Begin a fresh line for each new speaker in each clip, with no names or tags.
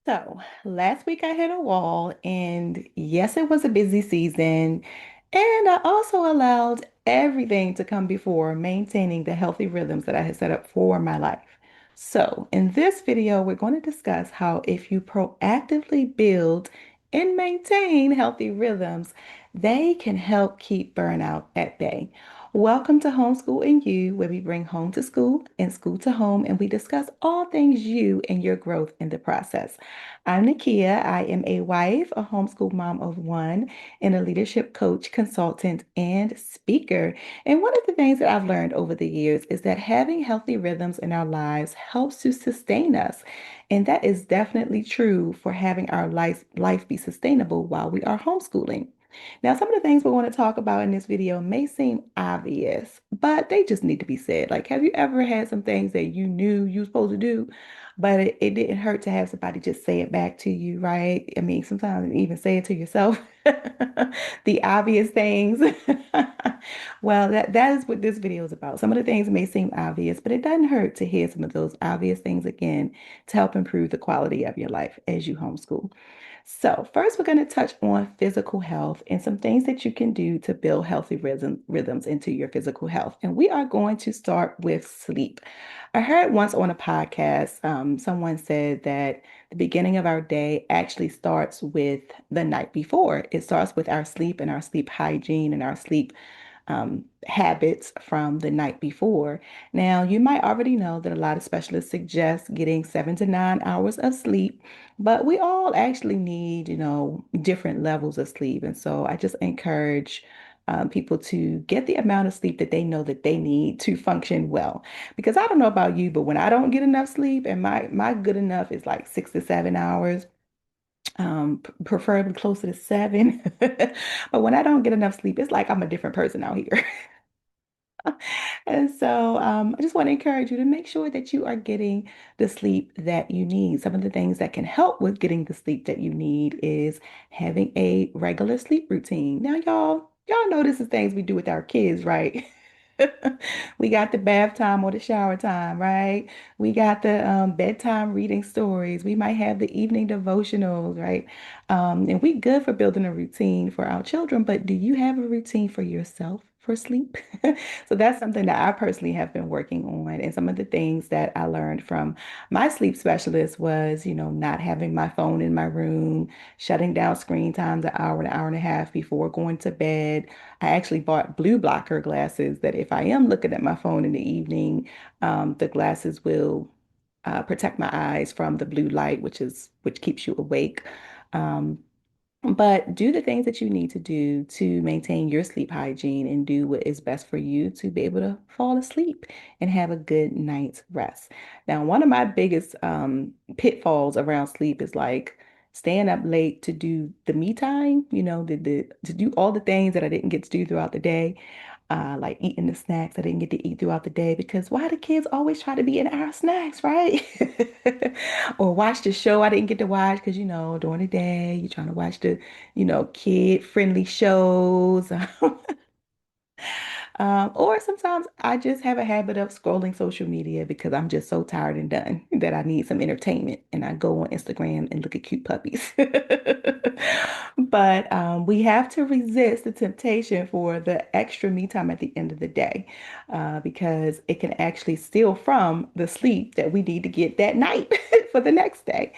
So, last week I hit a wall, and yes, it was a busy season. And I also allowed everything to come before maintaining the healthy rhythms that I had set up for my life. So, in this video, we're going to discuss how if you proactively build and maintain healthy rhythms, they can help keep burnout at bay. Welcome to Homeschool and You, where we bring home to school and school to home, and we discuss all things you and your growth in the process. I'm Nakia. I am a wife, a homeschool mom of one, and a leadership coach, consultant, and speaker. And one of the things that I've learned over the years is that having healthy rhythms in our lives helps to sustain us. And that is definitely true for having our life be sustainable while we are homeschooling. Now, some of the things we want to talk about in this video may seem obvious, but they just need to be said. Like, have you ever had some things that you knew you were supposed to do, but it didn't hurt to have somebody just say it back to you, right? I mean, sometimes even say it to yourself. The obvious things. Well, that is what this video is about. Some of the things may seem obvious, but it doesn't hurt to hear some of those obvious things again to help improve the quality of your life as you homeschool. So, first, we're going to touch on physical health and some things that you can do to build healthy rhythms into your physical health. And we are going to start with sleep. I heard once on a podcast, someone said that the beginning of our day actually starts with the night before. It starts with our sleep and our sleep hygiene and our sleep habits from the night before. Now, you might already know that a lot of specialists suggest getting 7 to 9 hours of sleep, but we all actually need, different levels of sleep. And so I just encourage people to get the amount of sleep that they know that they need to function well. Because I don't know about you, but when I don't get enough sleep, and my good enough is like 6 to 7 hours, preferably closer to seven. But when I don't get enough sleep, it's like I'm a different person out here. And so I just want to encourage you to make sure that you are getting the sleep that you need. Some of the things that can help with getting the sleep that you need is having a regular sleep routine. Now, y'all know this is things we do with our kids, right? We got the bath time or the shower time, right? We got the bedtime reading stories. We might have the evening devotionals, right? And we good for building a routine for our children, but do you have a routine for yourself for sleep? So that's something that I personally have been working on. And some of the things that I learned from my sleep specialist was, not having my phone in my room, shutting down screen times an hour and a half before going to bed. I actually bought blue blocker glasses that if I am looking at my phone in the evening, the glasses will protect my eyes from the blue light, which keeps you awake. Um, but do the things that you need to do to maintain your sleep hygiene and do what is best for you to be able to fall asleep and have a good night's rest. Now, one of my biggest pitfalls around sleep is like staying up late to do the me time, to do all the things that I didn't get to do throughout the day, like eating the snacks I didn't get to eat throughout the day because why do kids always try to be in our snacks, right? Or watch the show I didn't get to watch because, during the day, you're trying to watch the, kid-friendly shows. Or sometimes I just have a habit of scrolling social media because I'm just so tired and done that I need some entertainment. And I go on Instagram and look at cute puppies. But we have to resist the temptation for the extra me time at the end of the day because it can actually steal from the sleep that we need to get that night for the next day.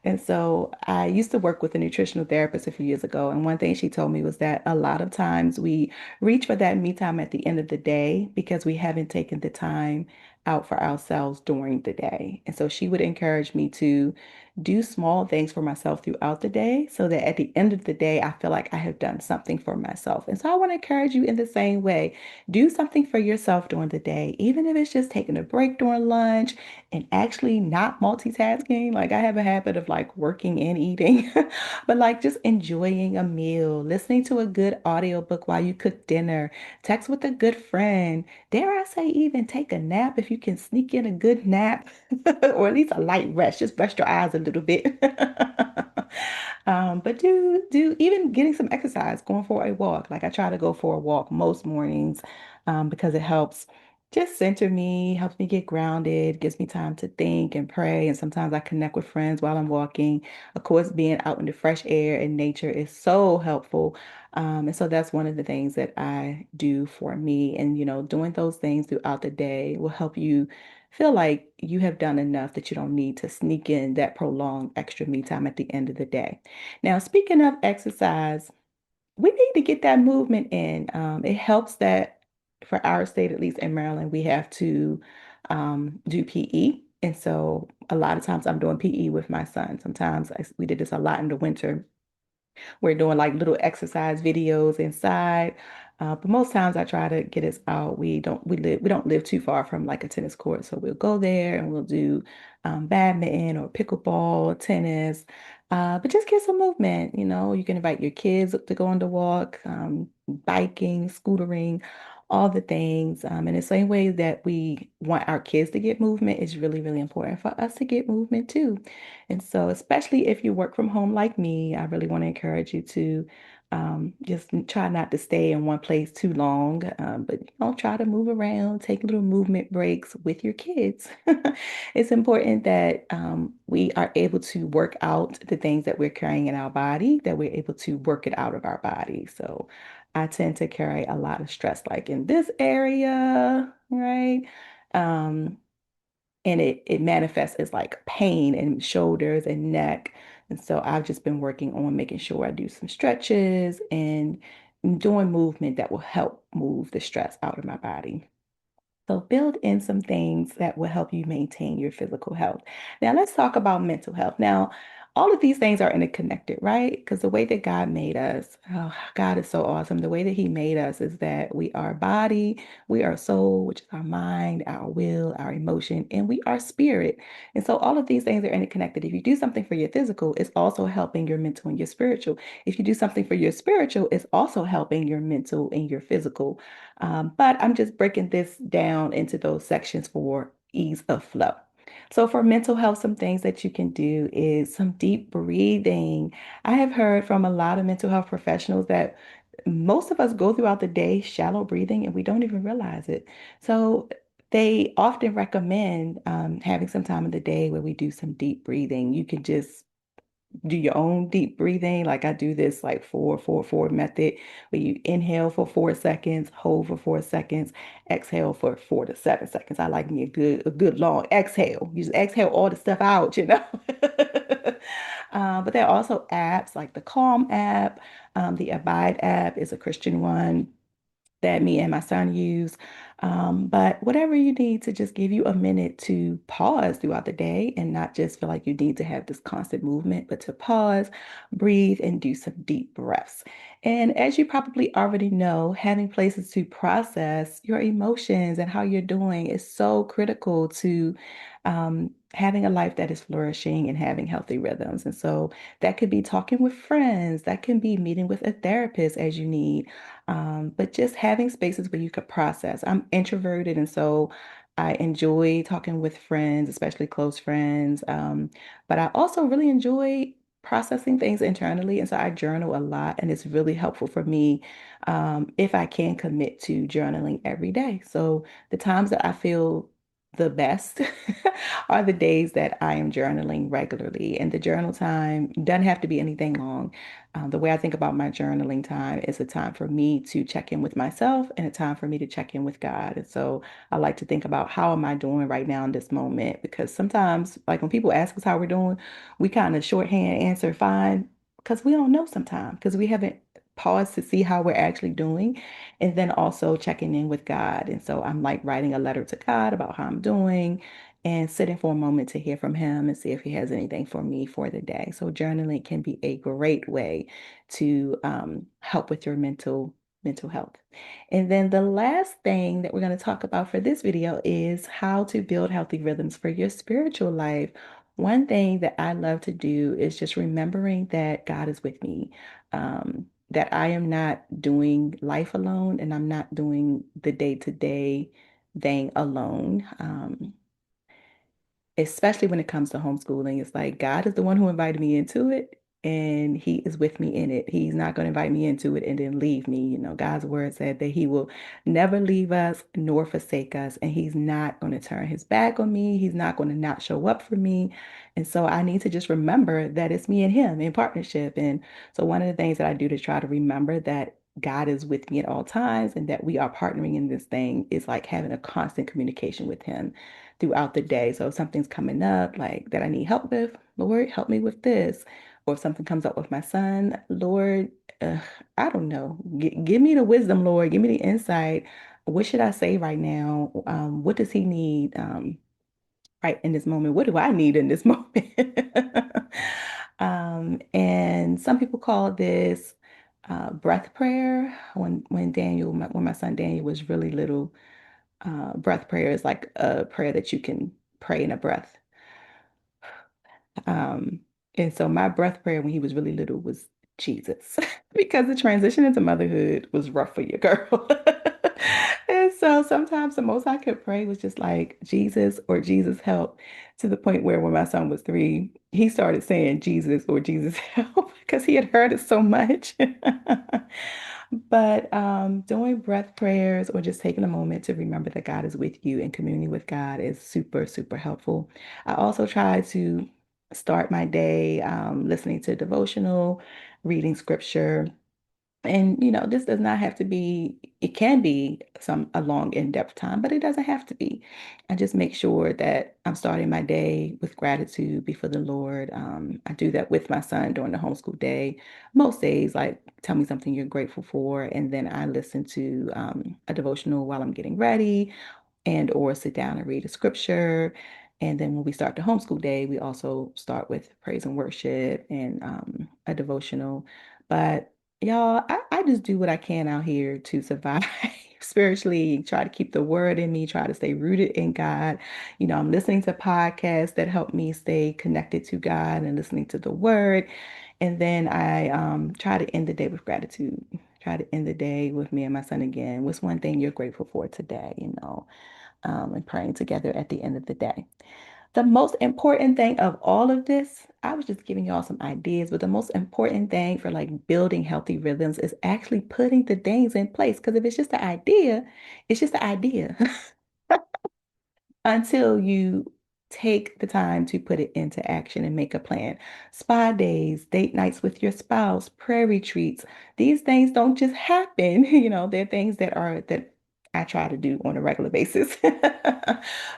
And so I used to work with a nutritional therapist a few years ago. And one thing she told me was that a lot of times we reach for that me time at the end of the day because we haven't taken the time out for ourselves during the day. And so she would encourage me to do small things for myself throughout the day so that at the end of the day, I feel like I have done something for myself. And so I want to encourage you in the same way. Do something for yourself during the day, even if it's just taking a break during lunch and actually not multitasking. Like I have a habit of like working and eating, but like just enjoying a meal, listening to a good audiobook while you cook dinner, text with a good friend. Dare I say even take a nap if you can sneak in a good nap or at least a light rest. Just rest your eyes a little bit. But do even getting some exercise, going for a walk. Like I try to go for a walk most mornings because it helps. just center me, helps me get grounded, gives me time to think and pray. And sometimes I connect with friends while I'm walking. Of course, being out in the fresh air and nature is so helpful. And so that's one of the things that I do for me. And, doing those things throughout the day will help you feel like you have done enough that you don't need to sneak in that prolonged extra me time at the end of the day. Now, speaking of exercise, we need to get that movement in. It helps that for our state, at least in Maryland, we have to do PE. And so a lot of times I'm doing PE with my son. Sometimes we did this a lot in the winter. We're doing like little exercise videos inside. But most times I try to get us out. We don't live too far from like a tennis court. So we'll go there and we'll do badminton or pickleball, tennis. But just get some movement. You can invite your kids to go on the walk, biking, scootering, all the things. In the same way that we want our kids to get movement, it's really, really important for us to get movement too. And so, especially if you work from home like me, I really want to encourage you to just try not to stay in one place too long, but try to move around, take little movement breaks with your kids. It's important that we are able to work out the things that we're carrying in our body, that we're able to work it out of our body. So, I tend to carry a lot of stress, like in this area, right? Um, and it manifests as like pain in shoulders and neck. And so I've just been working on making sure I do some stretches and doing movement that will help move the stress out of my body. So build in some things that will help you maintain your physical health. Now let's talk about mental health. Now, all of these things are interconnected, right? Because the way that God made us, oh, God is so awesome. The way that He made us is that we are body, we are soul, which is our mind, our will, our emotion, and we are spirit. And so all of these things are interconnected. If you do something for your physical, it's also helping your mental and your spiritual. If you do something for your spiritual, it's also helping your mental and your physical. But I'm just breaking this down into those sections for ease of flow. So, for mental health, some things that you can do is some deep breathing. I have heard from a lot of mental health professionals that most of us go throughout the day shallow breathing and we don't even realize it. So, they often recommend having some time in the day where we do some deep breathing. You can just do your own deep breathing. Like I do this like 4-4-4 method where you inhale for 4 seconds, hold for 4 seconds, exhale for 4 to 7 seconds. I like me a good long exhale. You just exhale all the stuff out. But there are also apps like the Calm app. The Abide app is a Christian one that me and my son use. But whatever you need to just give you a minute to pause throughout the day and not just feel like you need to have this constant movement, but to pause, breathe, and do some deep breaths. And as you probably already know, having places to process your emotions and how you're doing is so critical to having a life that is flourishing and having healthy rhythms. And so that could be talking with friends, that can be meeting with a therapist as you need. But just having spaces where you could process. I'm introverted, and so I enjoy talking with friends, especially close friends. But I also really enjoy processing things internally. And so I journal a lot, and it's really helpful for me if I can commit to journaling every day. So the times that I feel the best are the days that I am journaling regularly. And the journal time doesn't have to be anything long. The way I think about my journaling time is a time for me to check in with myself and a time for me to check in with God. And so I like to think about how am I doing right now in this moment? Because sometimes, like when people ask us how we're doing, we kind of shorthand answer fine because we don't know sometimes because we haven't paused to see how we're actually doing. And then also checking in with God. And so I'm like writing a letter to God about how I'm doing and sitting for a moment to hear from him and see if he has anything for me for the day. So journaling can be a great way to help with your mental health. And then the last thing that we're going to talk about for this video is how to build healthy rhythms for your spiritual life. One thing that I love to do is just remembering that God is with me, that I am not doing life alone and I'm not doing the day-to-day thing alone. Especially when it comes to homeschooling, it's like God is the one who invited me into it. and he is with me in it. He's not going to invite me into it and then leave me. You know, God's word said that he will never leave us nor forsake us, and he's not going to turn his back on me. He's not going to not show up for me. And so I need to just remember that it's me and him in partnership. And so one of the things that I do to try to remember that God is with me at all times and that we are partnering in this thing is like having a constant communication with him throughout the day. So if something's coming up like that I need help with, Lord, help me with this. Or if something comes up with my son, Lord, uh, I don't know. Give me the wisdom, Lord. Give me the insight. What should I say right now? What does he need right in this moment? What do I need in this moment? And some people call this breath prayer. When my son Daniel was really little, breath prayer is like a prayer that you can pray in a breath. Um, and so my breath prayer when he was really little was Jesus, because the transition into motherhood was rough for your girl. And so sometimes the most I could pray was just like Jesus or Jesus help, to the point where when my son was 3, he started saying Jesus or Jesus help because he had heard it so much. But doing breath prayers or just taking a moment to remember that God is with you and communing with God is super, super helpful. I also try to start my day listening to devotional, reading scripture. And this does not have to be, it can be a long, in-depth time, but it doesn't have to be. I just make sure that I'm starting my day with gratitude before the Lord. I do that with my son during the homeschool day. Most days, like, tell me something you're grateful for, and then I listen to a devotional while I'm getting ready, and or sit down and read a scripture. And then when we start the homeschool day, we also start with praise and worship and a devotional. But y'all, I just do what I can out here to survive spiritually, try to keep the word in me, try to stay rooted in God. I'm listening to podcasts that help me stay connected to God and listening to the word. And then I try to end the day with gratitude. Try to end the day with me and my son again. What's one thing you're grateful for today? And praying together at the end of the day. The most important thing of all of this, I was just giving y'all some ideas, but the most important thing for like building healthy rhythms is actually putting the things in place. Because if it's just an idea, it's just an idea. Until you take the time to put it into action and make a plan. Spa days, date nights with your spouse, prayer retreats. These things don't just happen. They're things that I try to do on a regular basis.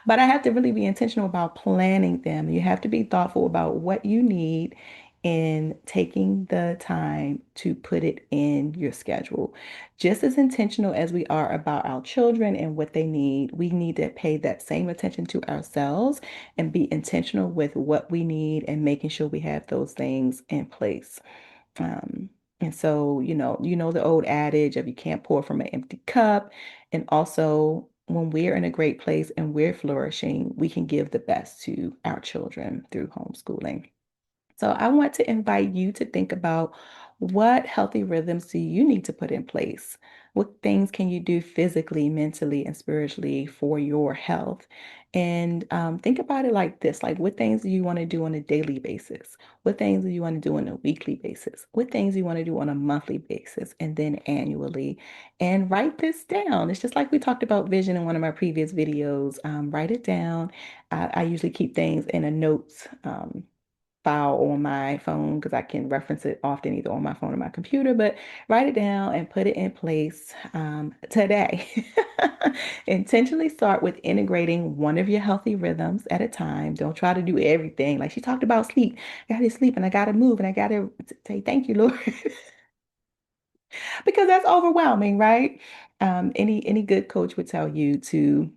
But I have to really be intentional about planning them. You have to be thoughtful about what you need and taking the time to put it in your schedule. Just as intentional as we are about our children and what they need, we need to pay that same attention to ourselves and be intentional with what we need and making sure we have those things in place. Um, and so, the old adage of you can't pour from an empty cup. And also, when we're in a great place and we're flourishing, we can give the best to our children through homeschooling. So I want to invite you to think about, what healthy rhythms do you need to put in place? What things can you do physically, mentally, and spiritually for your health? And think about it like this, like, what things do you want to do on a daily basis? What things do you want to do on a weekly basis? What things do you want to do on a monthly basis and then annually? And write this down. It's just like we talked about vision in one of my previous videos. Write it down. I usually keep things in a notes file on my phone because I can reference it often either on my phone or my computer, but write it down and put it in place today. Intentionally start with integrating one of your healthy rhythms at a time. Don't try to do everything. Like she talked about sleep. I gotta sleep and I gotta move and I gotta say thank you, Lord, because that's overwhelming, right? Any good coach would tell you to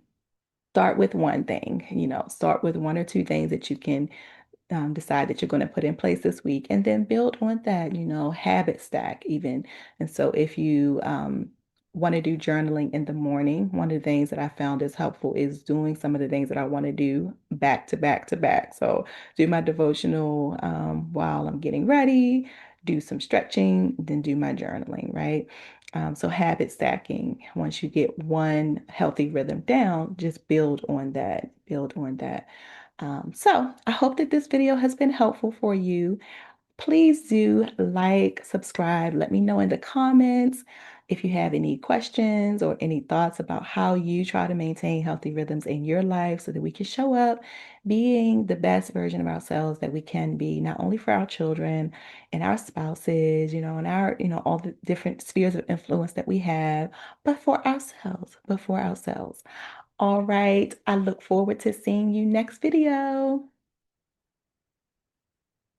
start with one thing, start with one or two things that you can decide that you're going to put in place this week, and then build on that, habit stack even. And so if you want to do journaling in the morning, one of the things that I found is helpful is doing some of the things that I want to do back to back to back. So do my devotional while I'm getting ready, do some stretching, then do my journaling, right? So habit stacking, once you get one healthy rhythm down, just build on that, build on that. So I hope that this video has been helpful for you. Please do like, subscribe. Let me know in the comments if you have any questions or any thoughts about how you try to maintain healthy rhythms in your life so that we can show up being the best version of ourselves that we can be, not only for our children and our spouses, and all the different spheres of influence that we have, but for ourselves. All right. I look forward to seeing you next video.